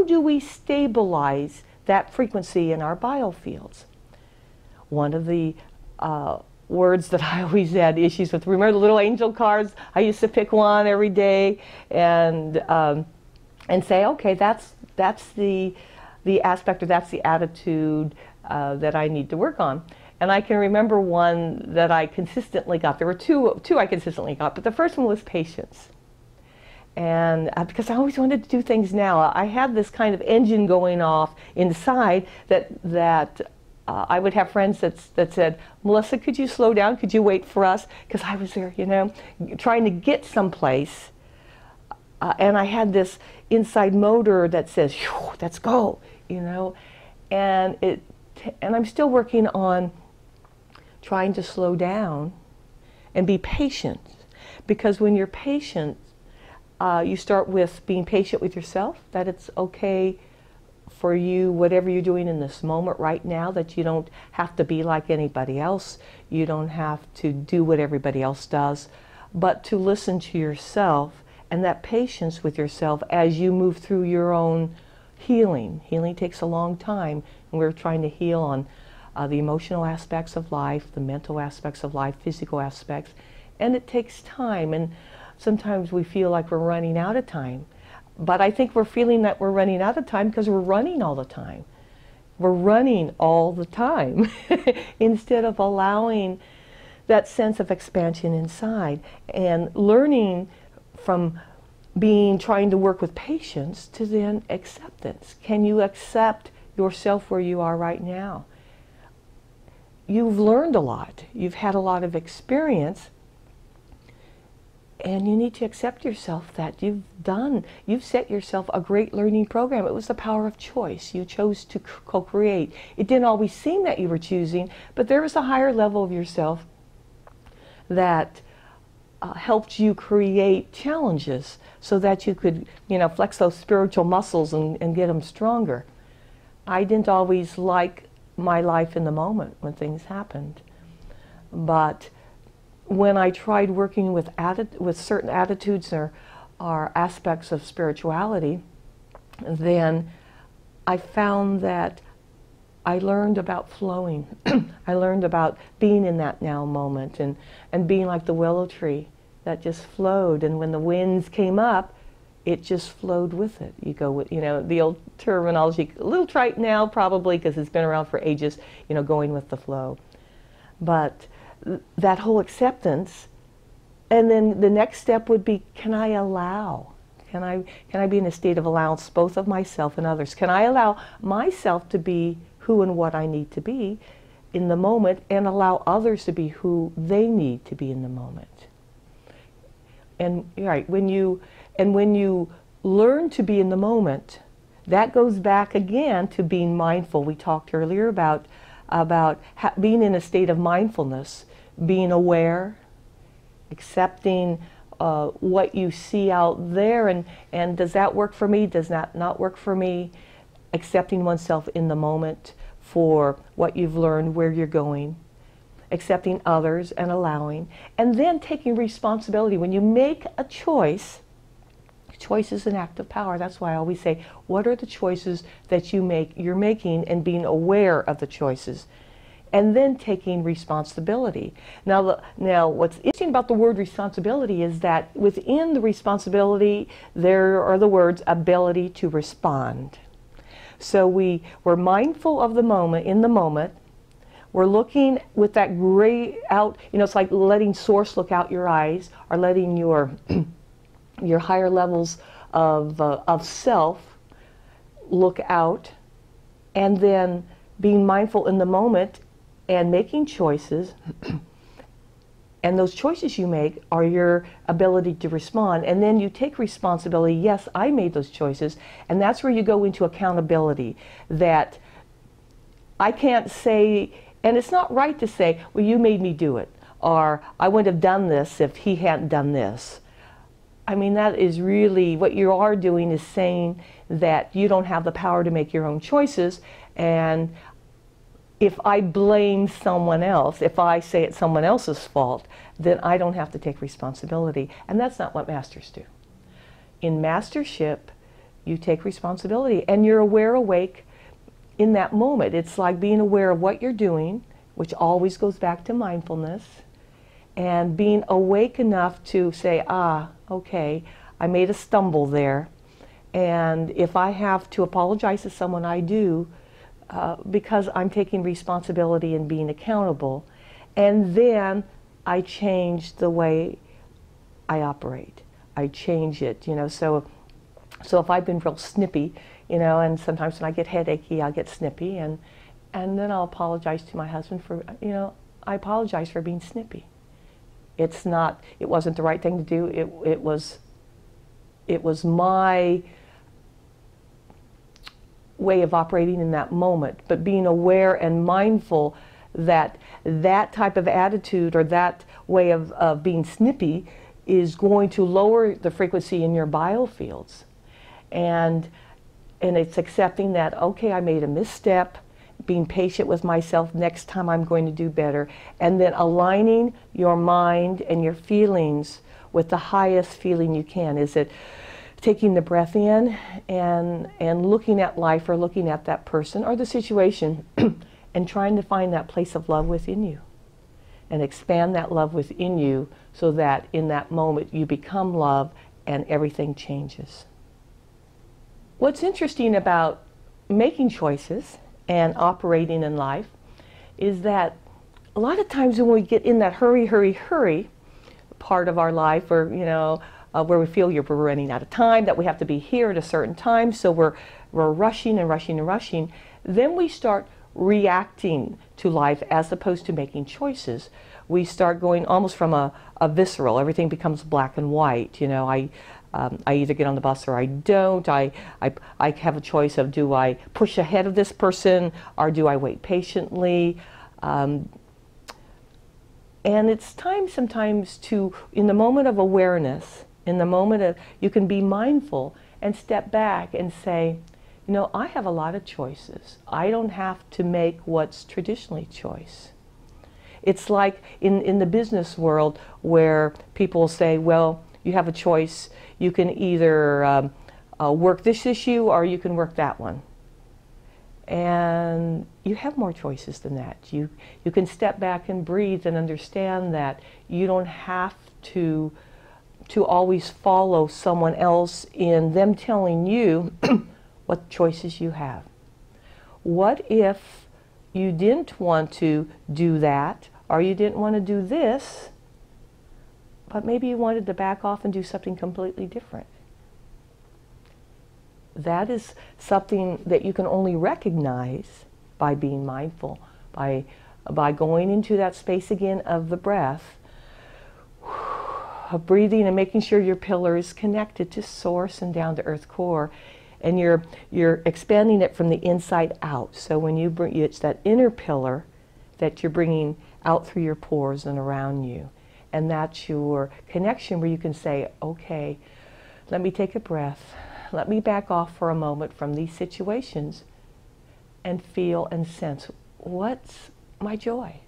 how do we stabilize that frequency in our biofields? One of the words that I always had issues with, remember the little angel cards? I used to pick one every day and say, okay, that's the aspect, or that's the attitude that I need to work on. And I can remember one that I consistently got. There were two I consistently got, but the first one was patience. And because I always wanted to do things now, I had this kind of engine going off inside that I would have friends that said, Melissa, could you slow down? Could you wait for us? Because I was there, you know, trying to get someplace. And I had this inside motor that says, let's go, you know. And I'm still working on trying to slow down and be patient. Because when you're patient, you start with being patient with yourself, that it's okay for you, whatever you're doing in this moment right now, that you don't have to be like anybody else. You don't have to do what everybody else does, but to listen to yourself, and that patience with yourself as you move through your own healing. Healing takes a long time, and we're trying to heal on the emotional aspects of life, the mental aspects of life, physical aspects, and it takes time, and sometimes we feel like we're running out of time. But I think we're feeling that we're running out of time because we're running all the time. We're running all the time instead of allowing that sense of expansion inside and learning from trying to work with patience to then acceptance. Can you accept yourself where you are right now? You've learned a lot. You've had a lot of experience. And you need to accept yourself that you've set yourself a great learning program. It was the power of choice. You chose to co-create. It didn't always seem that you were choosing, but there was a higher level of yourself that helped you create challenges so that you could, you know, flex those spiritual muscles and get them stronger. I didn't always like my life in the moment when things happened, but when I tried working with certain attitudes or aspects of spirituality, then I found that I learned about flowing. I learned about being in that now moment and being like the willow tree that just flowed. And when the winds came up, it just flowed with it. You go with, you know, the old terminology, a little trite now probably because it's been around for ages, you know, going with the flow. But that whole acceptance, and then the next step would be, can I allow? Can I be in a state of allowance, both of myself and others? Can I allow myself to be who and what I need to be in the moment, and allow others to be who they need to be in the moment? And right, when you learn to be in the moment, that goes back again to being mindful. We talked earlier about being in a state of mindfulness, being aware, accepting what you see out there, and does that work for me, does that not work for me, accepting oneself in the moment for what you've learned, where you're going, accepting others and allowing, and then taking responsibility. When you make a choice, choice is an act of power. That's why I always say, what are the choices that you're making, and being aware of the choices, and then taking responsibility. Now what's interesting about the word responsibility is that within the responsibility there are the words ability to respond. So we're mindful of the moment, in the moment. We're looking with that gray out, you know, it's like letting source look out your eyes, or letting your your higher levels of self look out, and then being mindful in the moment and making choices. And those choices you make are your ability to respond, and then you take responsibility. Yes, I made those choices, and that's where you go into accountability. That I can't say, and it's not right to say, well, you made me do it, or I wouldn't have done this if he hadn't done this. I mean, that is really what you are doing, is saying that you don't have the power to make your own choices. And if I blame someone else, if I say it's someone else's fault, then I don't have to take responsibility. And that's not what masters do. In mastership, You take responsibility, and you're aware, awake in that moment. It's like being aware of what you're doing, which always goes back to mindfulness, and being awake enough to say, okay, I made a stumble there, and if I have to apologize to someone, I do, because I'm taking responsibility and being accountable, and then I change the way I operate. I change it, so if I've been real snippy, and sometimes when I get headachy, I'll get snippy, and then I'll apologize to my husband for, I apologize for being snippy. It wasn't the right thing to do. It was my way of operating in that moment, but being aware and mindful that that type of attitude or that way of being snippy is going to lower the frequency in your biofields. And it's accepting that, okay, I made a misstep, being patient with myself, next time I'm going to do better, and then aligning your mind and your feelings with the highest feeling you can. Is it taking the breath in and looking at life or looking at that person or the situation and trying to find that place of love within you and expand that love within you so that in that moment you become love and everything changes. What's interesting about making choices and operating in life is that a lot of times when we get in that hurry, hurry, hurry part of our life, or where we feel we're running out of time, that we have to be here at a certain time, so we're rushing and rushing and rushing, then we start reacting to life as opposed to making choices. We start going almost from a visceral, everything becomes black and white. I either get on the bus or I don't. I have a choice of, do I push ahead of this person or do I wait patiently? And it's time sometimes to, in the moment of awareness, in the moment of, you can be mindful and step back and say, I have a lot of choices. I don't have to make what's traditionally choice. It's like in the business world where people say, well, you have a choice. You can either work this issue or you can work that one. And you have more choices than that. You can step back and breathe and understand that you don't have to always follow someone else in them telling you what choices you have. What if you didn't want to do that, or you didn't want to do this, but maybe you wanted to back off and do something completely different? That is something that you can only recognize by being mindful, by going into that space again of the breath, of breathing and making sure your pillar is connected to source and down to earth core, and you're expanding it from the inside out. So when you bring, it's that inner pillar that you're bringing out through your pores and around you. And that's your connection where you can say, okay, let me take a breath. Let me back off for a moment from these situations and feel and sense, what's my joy?